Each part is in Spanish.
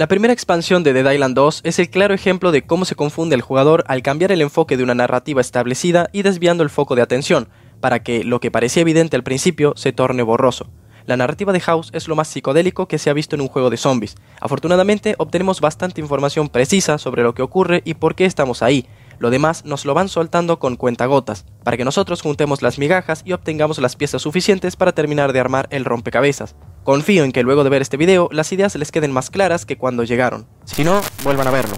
La primera expansión de Dead Island 2 es el claro ejemplo de cómo se confunde el jugador al cambiar el enfoque de una narrativa establecida y desviando el foco de atención, para que lo que parecía evidente al principio se torne borroso. La narrativa de House es lo más psicodélico que se ha visto en un juego de zombies. Afortunadamente obtenemos bastante información precisa sobre lo que ocurre y por qué estamos ahí. Lo demás nos lo van soltando con cuentagotas, para que nosotros juntemos las migajas y obtengamos las piezas suficientes para terminar de armar el rompecabezas. Confío en que luego de ver este video, las ideas les queden más claras que cuando llegaron. Si no, vuelvan a verlo.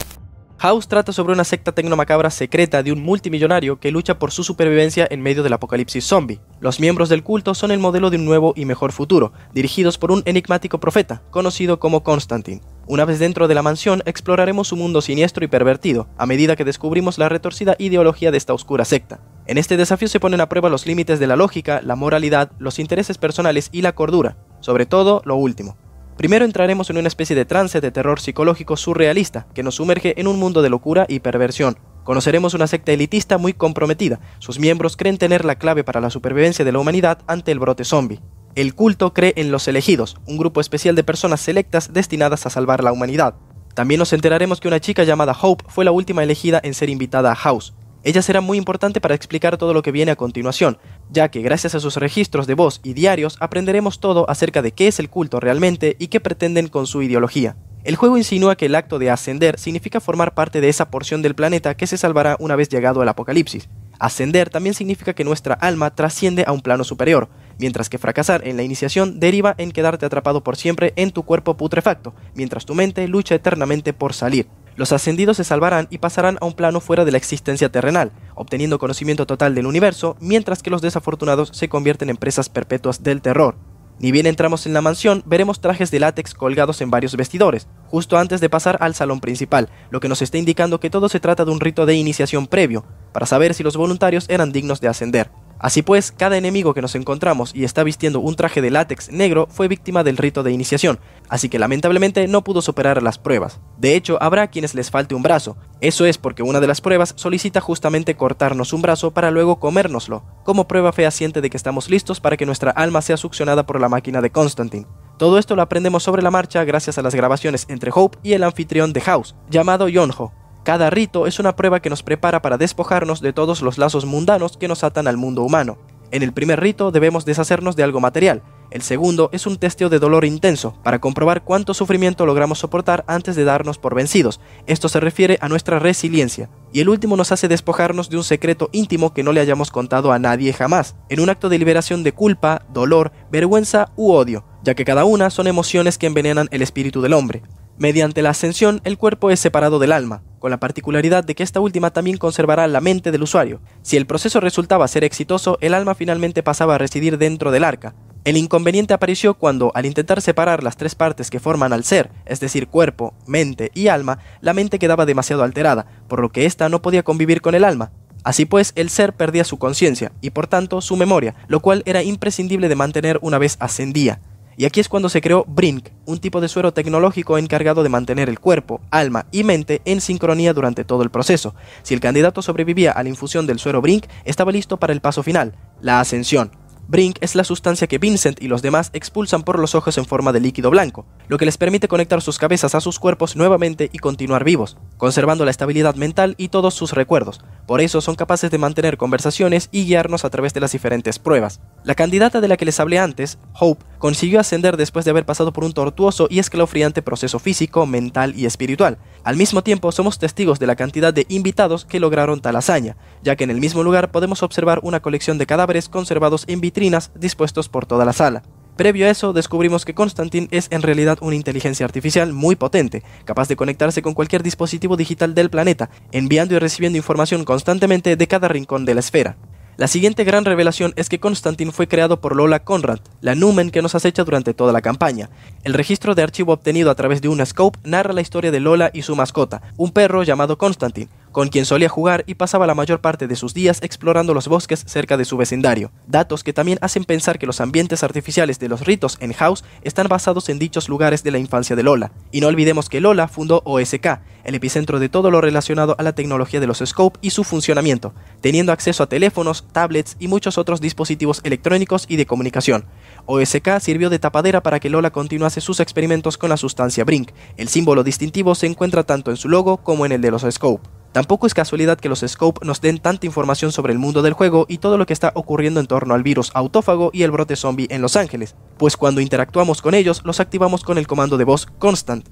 House trata sobre una secta tecnomacabra secreta de un multimillonario que lucha por su supervivencia en medio del apocalipsis zombie. Los miembros del culto son el modelo de un nuevo y mejor futuro, dirigidos por un enigmático profeta, conocido como Constantine. Una vez dentro de la mansión, exploraremos su mundo siniestro y pervertido, a medida que descubrimos la retorcida ideología de esta oscura secta. En este desafío se ponen a prueba los límites de la lógica, la moralidad, los intereses personales y la cordura, sobre todo lo último. Primero entraremos en una especie de trance de terror psicológico surrealista que nos sumerge en un mundo de locura y perversión. Conoceremos una secta elitista muy comprometida. Sus miembros creen tener la clave para la supervivencia de la humanidad ante el brote zombie. El culto cree en los elegidos, un grupo especial de personas selectas destinadas a salvar la humanidad. También nos enteraremos que una chica llamada Hope fue la última elegida en ser invitada a House. Ella será muy importante para explicar todo lo que viene a continuación, ya que gracias a sus registros de voz y diarios aprenderemos todo acerca de qué es el culto realmente y qué pretenden con su ideología. El juego insinúa que el acto de ascender significa formar parte de esa porción del planeta que se salvará una vez llegado el apocalipsis. Ascender también significa que nuestra alma trasciende a un plano superior, mientras que fracasar en la iniciación deriva en quedarte atrapado por siempre en tu cuerpo putrefacto, mientras tu mente lucha eternamente por salir. Los ascendidos se salvarán y pasarán a un plano fuera de la existencia terrenal, obteniendo conocimiento total del universo, mientras que los desafortunados se convierten en presas perpetuas del terror. Ni bien entramos en la mansión, veremos trajes de látex colgados en varios vestidores, justo antes de pasar al salón principal, lo que nos está indicando que todo se trata de un rito de iniciación previo, para saber si los voluntarios eran dignos de ascender. Así pues, cada enemigo que nos encontramos y está vistiendo un traje de látex negro fue víctima del rito de iniciación, así que lamentablemente no pudo superar las pruebas. De hecho, habrá quienes les falte un brazo. Eso es porque una de las pruebas solicita justamente cortarnos un brazo para luego comérnoslo, como prueba fehaciente de que estamos listos para que nuestra alma sea succionada por la máquina de Constantine. Todo esto lo aprendemos sobre la marcha gracias a las grabaciones entre Hope y el anfitrión de House, llamado Yonho. Cada rito es una prueba que nos prepara para despojarnos de todos los lazos mundanos que nos atan al mundo humano. En el primer rito debemos deshacernos de algo material. El segundo es un testeo de dolor intenso, para comprobar cuánto sufrimiento logramos soportar antes de darnos por vencidos. Esto se refiere a nuestra resiliencia. Y el último nos hace despojarnos de un secreto íntimo que no le hayamos contado a nadie jamás, en un acto de liberación de culpa, dolor, vergüenza u odio, ya que cada una son emociones que envenenan el espíritu del hombre. Mediante la ascensión, el cuerpo es separado del alma, con la particularidad de que esta última también conservará la mente del usuario. Si el proceso resultaba ser exitoso, el alma finalmente pasaba a residir dentro del arca. El inconveniente apareció cuando, al intentar separar las tres partes que forman al ser, es decir, cuerpo, mente y alma, la mente quedaba demasiado alterada, por lo que ésta no podía convivir con el alma. Así pues, el ser perdía su conciencia, y por tanto su memoria, lo cual era imprescindible de mantener una vez ascendía. Y aquí es cuando se creó Brink, un tipo de suero tecnológico encargado de mantener el cuerpo, alma y mente en sincronía durante todo el proceso. Si el candidato sobrevivía a la infusión del suero Brink, estaba listo para el paso final, la ascensión. Brink es la sustancia que Vincent y los demás expulsan por los ojos en forma de líquido blanco, lo que les permite conectar sus cabezas a sus cuerpos nuevamente y continuar vivos, conservando la estabilidad mental y todos sus recuerdos. Por eso son capaces de mantener conversaciones y guiarnos a través de las diferentes pruebas. La candidata de la que les hablé antes, Hope, consiguió ascender después de haber pasado por un tortuoso y escalofriante proceso físico, mental y espiritual. Al mismo tiempo, somos testigos de la cantidad de invitados que lograron tal hazaña, ya que en el mismo lugar podemos observar una colección de cadáveres conservados en vitrinas dispuestos por toda la sala. Previo a eso, descubrimos que Constantine es en realidad una inteligencia artificial muy potente, capaz de conectarse con cualquier dispositivo digital del planeta, enviando y recibiendo información constantemente de cada rincón de la esfera. La siguiente gran revelación es que Constantine fue creado por Lola Conrad, la numen que nos acecha durante toda la campaña. El registro de archivo obtenido a través de una scope narra la historia de Lola y su mascota, un perro llamado Constantine, con quien solía jugar y pasaba la mayor parte de sus días explorando los bosques cerca de su vecindario. Datos que también hacen pensar que los ambientes artificiales de los ritos en House están basados en dichos lugares de la infancia de Lola. Y no olvidemos que Lola fundó OSK, el epicentro de todo lo relacionado a la tecnología de los scope y su funcionamiento, teniendo acceso a teléfonos, tablets y muchos otros dispositivos electrónicos y de comunicación. OSK sirvió de tapadera para que Lola continuase sus experimentos con la sustancia Brink. El símbolo distintivo se encuentra tanto en su logo como en el de los Scope. Tampoco es casualidad que los Scope nos den tanta información sobre el mundo del juego y todo lo que está ocurriendo en torno al virus autófago y el brote zombie en Los Ángeles, pues cuando interactuamos con ellos los activamos con el comando de voz Constant.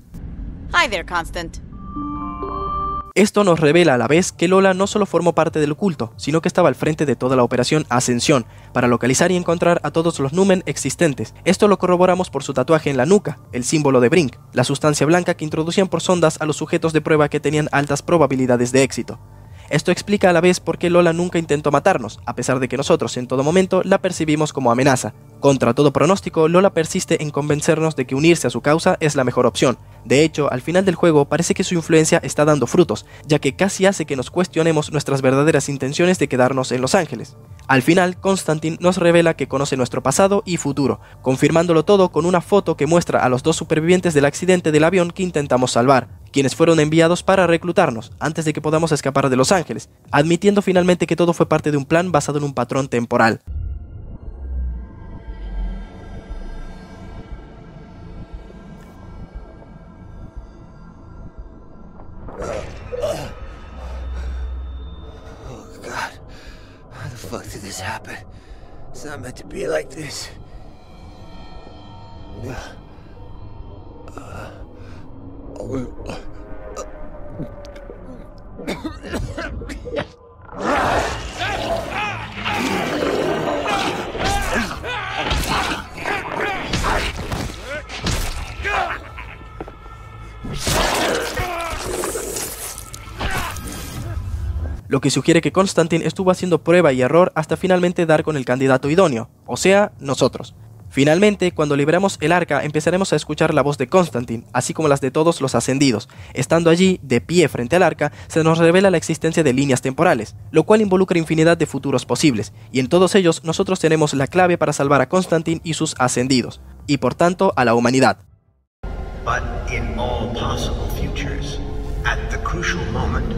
Hi there, Constant. Esto nos revela a la vez que Lola no solo formó parte del culto, sino que estaba al frente de toda la operación Ascensión, para localizar y encontrar a todos los Numen existentes. Esto lo corroboramos por su tatuaje en la nuca, el símbolo de Brink, la sustancia blanca que introducían por sondas a los sujetos de prueba que tenían altas probabilidades de éxito. Esto explica a la vez por qué Lola nunca intentó matarnos, a pesar de que nosotros en todo momento la percibimos como amenaza. Contra todo pronóstico, Lola persiste en convencernos de que unirse a su causa es la mejor opción. De hecho, al final del juego parece que su influencia está dando frutos, ya que casi hace que nos cuestionemos nuestras verdaderas intenciones de quedarnos en Los Ángeles. Al final, Constantine nos revela que conoce nuestro pasado y futuro, confirmándolo todo con una foto que muestra a los dos supervivientes del accidente del avión que intentamos salvar, quienes fueron enviados para reclutarnos antes de que podamos escapar de Los Ángeles, admitiendo finalmente que todo fue parte de un plan basado en un patrón temporal. Fuck did this happen? It's not meant to be like this. Lo que sugiere que Constantine estuvo haciendo prueba y error hasta finalmente dar con el candidato idóneo, o sea, nosotros. Finalmente, cuando liberamos el arca, empezaremos a escuchar la voz de Constantine, así como las de todos los ascendidos. Estando allí, de pie frente al arca, se nos revela la existencia de líneas temporales, lo cual involucra infinidad de futuros posibles, y en todos ellos nosotros tenemos la clave para salvar a Constantine y sus ascendidos, y por tanto a la humanidad. But in all possible futures, at the crucial moment,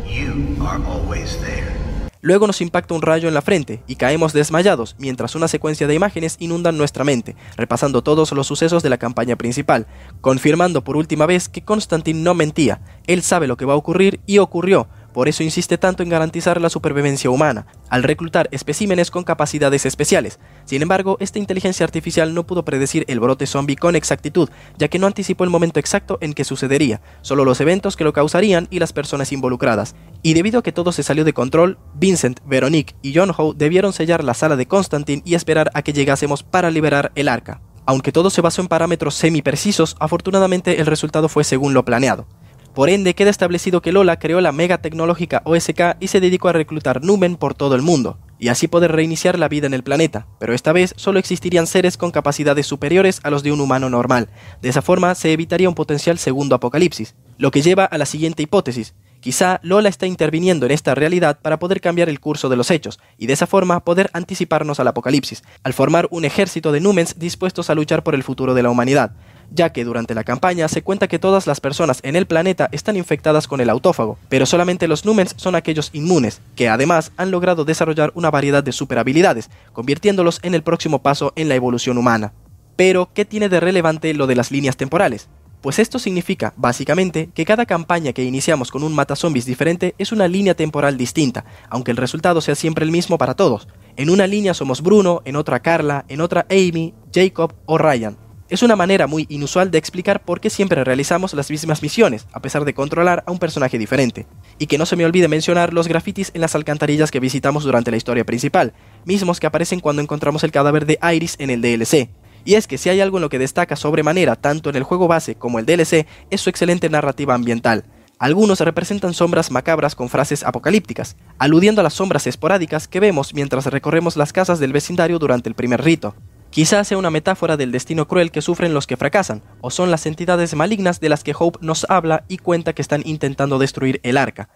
you are always there. Luego nos impacta un rayo en la frente y caemos desmayados, mientras una secuencia de imágenes inundan nuestra mente, repasando todos los sucesos de la campaña principal, confirmando por última vez que Constantine no mentía. Él sabe lo que va a ocurrir y ocurrió. Por eso insiste tanto en garantizar la supervivencia humana, al reclutar especímenes con capacidades especiales. Sin embargo, esta inteligencia artificial no pudo predecir el brote zombie con exactitud, ya que no anticipó el momento exacto en que sucedería, solo los eventos que lo causarían y las personas involucradas. Y debido a que todo se salió de control, Vincent, Veronique y John-Ho debieron sellar la sala de Constantine y esperar a que llegásemos para liberar el arca. Aunque todo se basó en parámetros semi-precisos, afortunadamente el resultado fue según lo planeado. Por ende, queda establecido que Lola creó la mega tecnológica OSK y se dedicó a reclutar Numen por todo el mundo, y así poder reiniciar la vida en el planeta, pero esta vez solo existirían seres con capacidades superiores a los de un humano normal. De esa forma se evitaría un potencial segundo apocalipsis, lo que lleva a la siguiente hipótesis. Quizá Lola está interviniendo en esta realidad para poder cambiar el curso de los hechos, y de esa forma poder anticiparnos al apocalipsis, al formar un ejército de Numens dispuestos a luchar por el futuro de la humanidad, ya que durante la campaña se cuenta que todas las personas en el planeta están infectadas con el autófago, pero solamente los Numens son aquellos inmunes, que además han logrado desarrollar una variedad de superhabilidades, convirtiéndolos en el próximo paso en la evolución humana. Pero, ¿qué tiene de relevante lo de las líneas temporales? Pues esto significa, básicamente, que cada campaña que iniciamos con un matazombies diferente es una línea temporal distinta, aunque el resultado sea siempre el mismo para todos. En una línea somos Bruno, en otra Carla, en otra Amy, Jacob o Ryan. Es una manera muy inusual de explicar por qué siempre realizamos las mismas misiones, a pesar de controlar a un personaje diferente. Y que no se me olvide mencionar los grafitis en las alcantarillas que visitamos durante la historia principal, mismos que aparecen cuando encontramos el cadáver de Iris en el DLC. Y es que si hay algo en lo que destaca sobremanera tanto en el juego base como el DLC, es su excelente narrativa ambiental. Algunos representan sombras macabras con frases apocalípticas, aludiendo a las sombras esporádicas que vemos mientras recorremos las casas del vecindario durante el primer rito. Quizás sea una metáfora del destino cruel que sufren los que fracasan, o son las entidades malignas de las que Hope nos habla y cuenta que están intentando destruir el arca.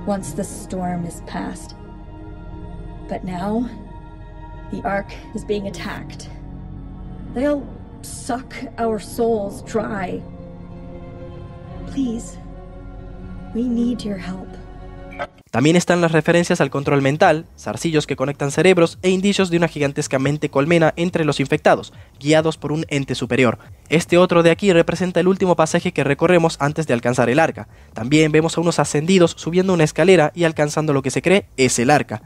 Once the storm is past. But now, the Ark is being attacked. They'll suck our souls dry. Please, we need your help. También están las referencias al control mental, zarcillos que conectan cerebros e indicios de una gigantesca mente colmena entre los infectados, guiados por un ente superior. Este otro de aquí representa el último pasaje que recorremos antes de alcanzar el arca. También vemos a unos ascendidos subiendo una escalera y alcanzando lo que se cree es el arca.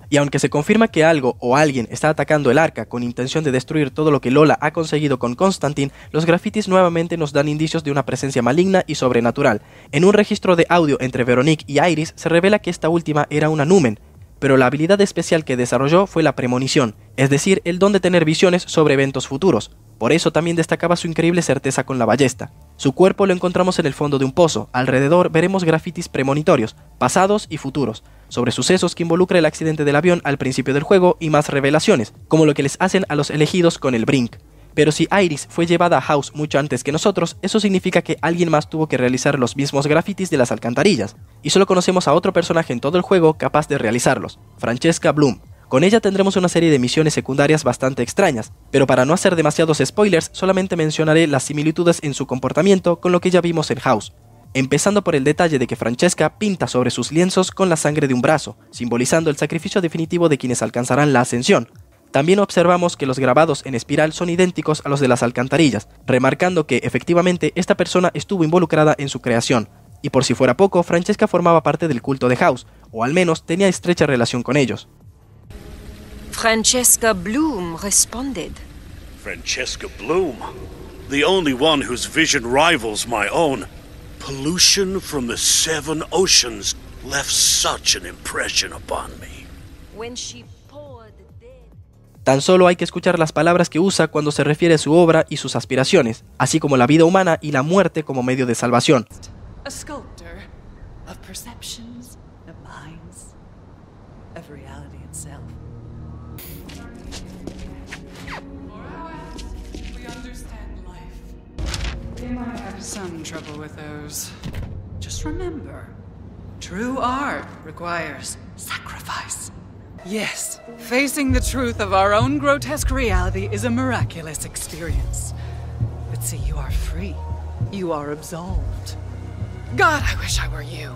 Y aunque se confirma que algo o alguien está atacando el arca con intención de destruir todo lo que Lola ha conseguido con Constantine, los grafitis nuevamente nos dan indicios de una presencia maligna y sobrenatural. En un registro de audio entre Veronique y Iris se revela que esta última era una numen, pero la habilidad especial que desarrolló fue la premonición, es decir, el don de tener visiones sobre eventos futuros. Por eso también destacaba su increíble certeza con la ballesta. Su cuerpo lo encontramos en el fondo de un pozo. Alrededor veremos grafitis premonitorios, pasados y futuros, sobre sucesos que involucra el accidente del avión al principio del juego y más revelaciones, como lo que les hacen a los elegidos con el Brink. Pero si Iris fue llevada a House mucho antes que nosotros, eso significa que alguien más tuvo que realizar los mismos grafitis de las alcantarillas, y solo conocemos a otro personaje en todo el juego capaz de realizarlos, Francesca Bloom. Con ella tendremos una serie de misiones secundarias bastante extrañas, pero para no hacer demasiados spoilers, solamente mencionaré las similitudes en su comportamiento con lo que ya vimos en House. Empezando por el detalle de que Francesca pinta sobre sus lienzos con la sangre de un brazo, simbolizando el sacrificio definitivo de quienes alcanzarán la ascensión. También observamos que los grabados en espiral son idénticos a los de las alcantarillas, remarcando que efectivamente esta persona estuvo involucrada en su creación. Y por si fuera poco, Francesca formaba parte del culto de House, o al menos tenía estrecha relación con ellos. Francesca Bloom responded. Francesca Bloom, the only one whose vision rivals my own. Pollution from the 7 oceans left such an impression upon me. When she poured dead... Tan solo hay que escuchar las palabras que usa cuando se refiere a su obra y sus aspiraciones, así como la vida humana y la muerte como medio de salvación. A sculptor of perceptions, of minds, of reality itself. We understand life. We might have some trouble with those. Just remember, true art requires sacrifice. Yes, facing the truth of our own grotesque reality is a miraculous experience. But see, you are free. You are absolved. God, I wish I were you.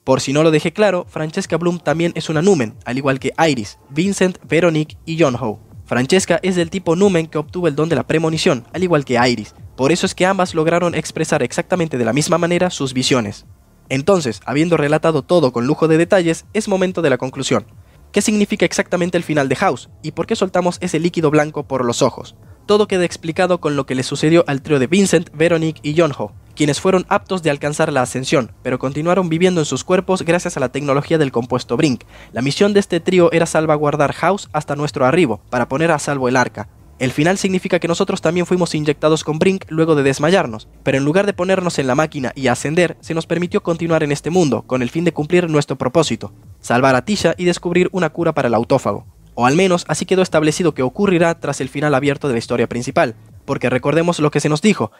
Por si no lo dejé claro, Francesca Bloom también es una numen, al igual que Iris, Vincent, Veronique y Yeonho. Francesca es del tipo numen que obtuvo el don de la premonición, al igual que Iris. Por eso es que ambas lograron expresar exactamente de la misma manera sus visiones. Entonces, habiendo relatado todo con lujo de detalles, es momento de la conclusión. ¿Qué significa exactamente el final de House? ¿Y por qué soltamos ese líquido blanco por los ojos? Todo queda explicado con lo que le sucedió al trío de Vincent, Veronique y Yeonho, quienes fueron aptos de alcanzar la ascensión, pero continuaron viviendo en sus cuerpos gracias a la tecnología del compuesto Brink. La misión de este trío era salvaguardar House hasta nuestro arribo, para poner a salvo el arca. El final significa que nosotros también fuimos inyectados con Brink luego de desmayarnos, pero en lugar de ponernos en la máquina y ascender, se nos permitió continuar en este mundo, con el fin de cumplir nuestro propósito, salvar a Tisha y descubrir una cura para el autófago. O al menos así quedó establecido que ocurrirá tras el final abierto de la historia principal, porque recordemos lo que se nos dijo.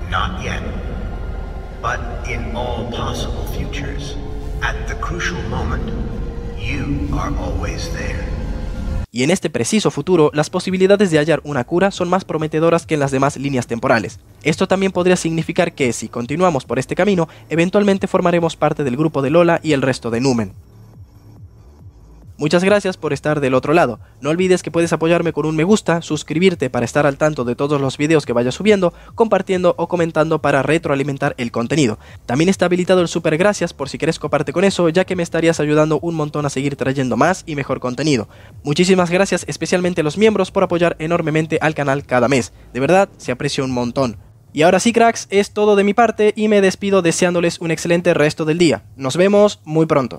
Not yet. But in all possible futures, at the crucial moment, you are always there. Y en este preciso futuro, las posibilidades de hallar una cura son más prometedoras que en las demás líneas temporales. Esto también podría significar que, si continuamos por este camino, eventualmente formaremos parte del grupo de Lola y el resto de Numen. Muchas gracias por estar del otro lado. No olvides que puedes apoyarme con un me gusta, suscribirte para estar al tanto de todos los videos que vaya subiendo, compartiendo o comentando para retroalimentar el contenido. También está habilitado el super gracias por si quieres coparte con eso, ya que me estarías ayudando un montón a seguir trayendo más y mejor contenido. Muchísimas gracias especialmente a los miembros por apoyar enormemente al canal cada mes. De verdad, se aprecia un montón. Y ahora sí, cracks, es todo de mi parte y me despido deseándoles un excelente resto del día. Nos vemos muy pronto.